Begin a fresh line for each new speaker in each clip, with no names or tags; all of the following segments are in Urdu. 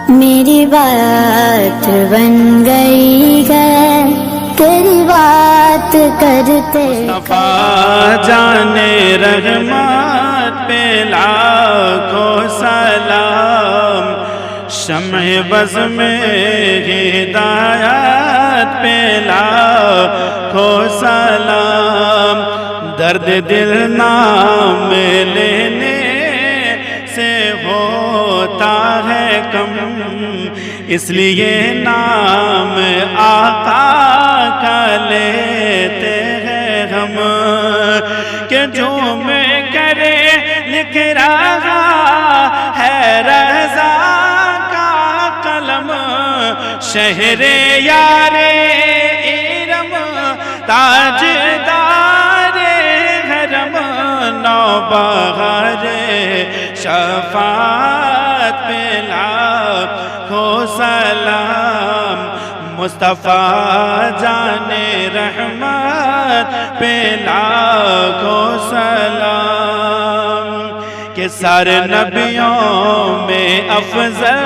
میری بات بن گئی ہے تیری بات کرتے
مصطفیٰ جان رحمت پہ لاکھوں سلام، شمع بز میں ہدایت پہ لاکھوں سلام، درد دل نام لینے سے ہوتا ہے کم، اس لیے نام آقا کا لیتے ہیں ہم، کہ جو میں کرے لکھ رہا ہے رضا کا قلم، شہر یار ارم تاجدار حرم، نوبہار شفاعت پہ لاکھوں سلام، مصطفیٰ جان رحمت پہ لاکھوں سلام، کہ سارے نبیوں میں افضل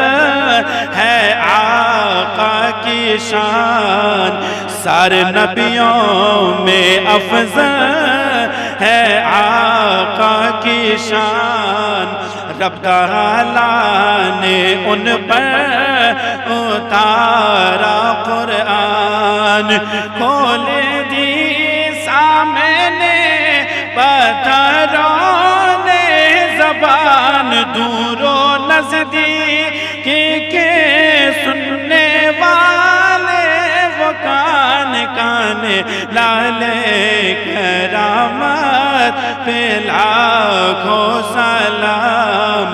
ہے آقا کی شان، سارے نبیوں میں افضل ہے آقا کی شان، رب تعالیٰ نے ان پر اتارا قرآن، کھول دی سامنے پتھروں نے زبان، دور و نزدیک کے سننے والے وہ کان کان لالے کرامت پہ لاکھوں سلام،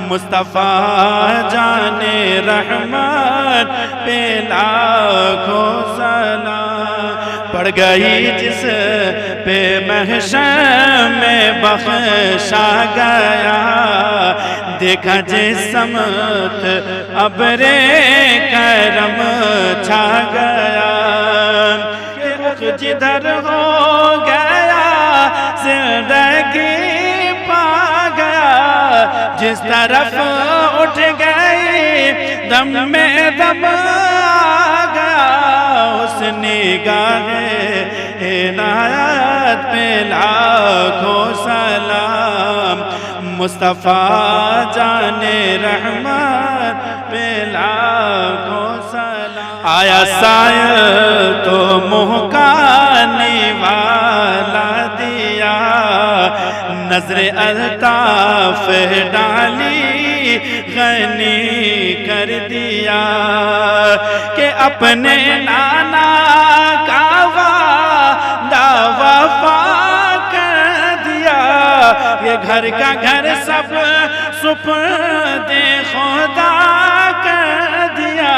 مصطفیٰ جان رحمت پہ لاکھوں سلام، پڑ گئی جس پہ محشر میں بخشا گیا، دیکھا جس سمت ابر کرم چھا گیا، کہ جدھر ہو گیا زندگی پا گیا، جس طرف اٹھ گئی دم میں دم آ گیا، اس نگاہ عنایت پہ لاکھوں سلام، مصطفیٰ جان رحمت پہ لاکھوں سلام، آیا سائل تو محکانی والا دیا، نظر الطاف ڈالی غنی کر دیا، کہ اپنے نانا کا وعدہ وفا کر دیا، یہ گھر کا گھر سب سپرد خدا کر دیا،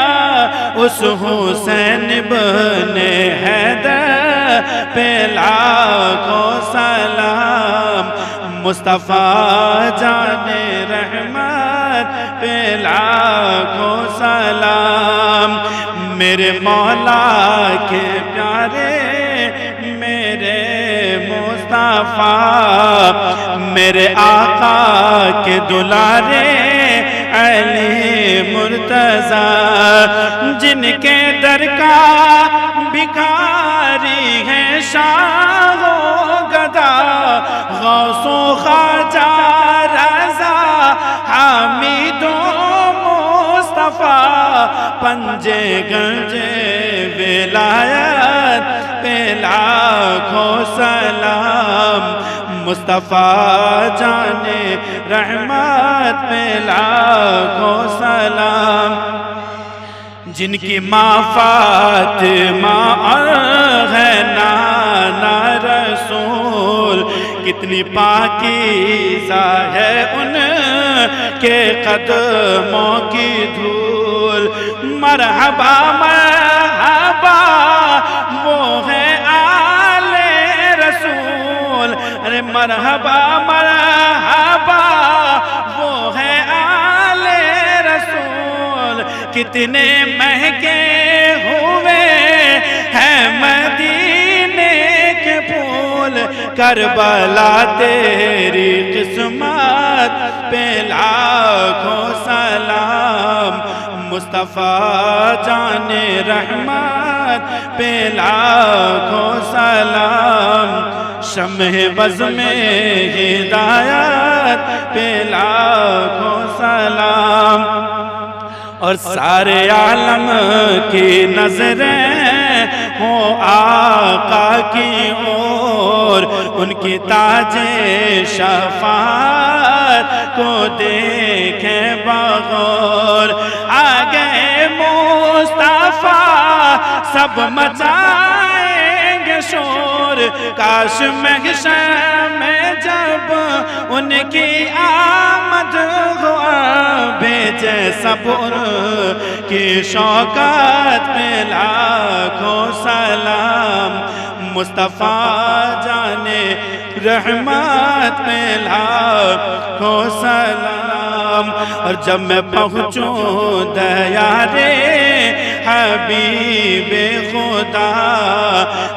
اس حسین بن حیدر پہ لاکھوں سلام، مصطفیٰ جان رحمت پہ لاکھوں سلام، میرے مولا کے پیارے میرے مصطفیٰ، میرے آقا کے دلارے علی مرتضیٰ، جن کے در کا بھکاری ہے شاہ و گدا، غوث و خواجہ رضا حامد و مصطفیٰ، پنجے گنجے ولایت پہ لاکھوں سلام، مصطفیٰ جان رحمت پہ لاکھوں سلام، جن کی ماں فاطمہ ہے نانا رسول، کتنی پاکیزہ ہے ان کے قدموں کی دھول، مرحبا مرحبا وہ ہے آل رسول، ارے مرحبا مرحبا وہ ہے آل رسول، کتنے مہنگے ہوئے ہیں مدینے کے پھول، کربلا تیری قسمت پہ لاکھوں سلام، مصطفیٰ جان رحمت پہ لاکھوں سلام، شمع بز میں ہدایت پہ لاکھوں سلام، اور سارے عالم کی نظریں ہوں آقا کی اور، ان کی تاج شفاعت کو دیکھیں بغور، آگے مصطفیٰ سب مچائیں گے شور، کاش محشر میں جب ان کی آمد ہو بھیجے سب ان کی شوکت میں لاکھوں سلام، مصطفیٰ جانے رحمت میں لاکھوں سلام، اور جب میں پہنچوں دیارے حبیب خدا،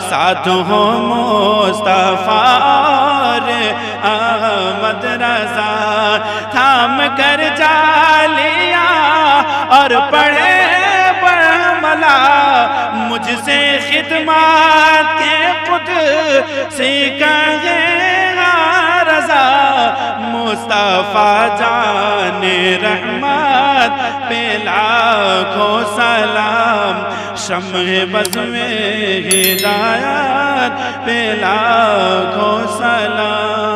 ساتھ ہوں مصطفیٰ اور احمد رضا، تھام کر جالیا اور پڑھے برملا، مجھ سے خدمات کے خود سیکھے رضا، مصطفیٰ جان رحمت پہ لاکھوں سلام، شمع بز میں ہدایت پہ لاکھوں سلام۔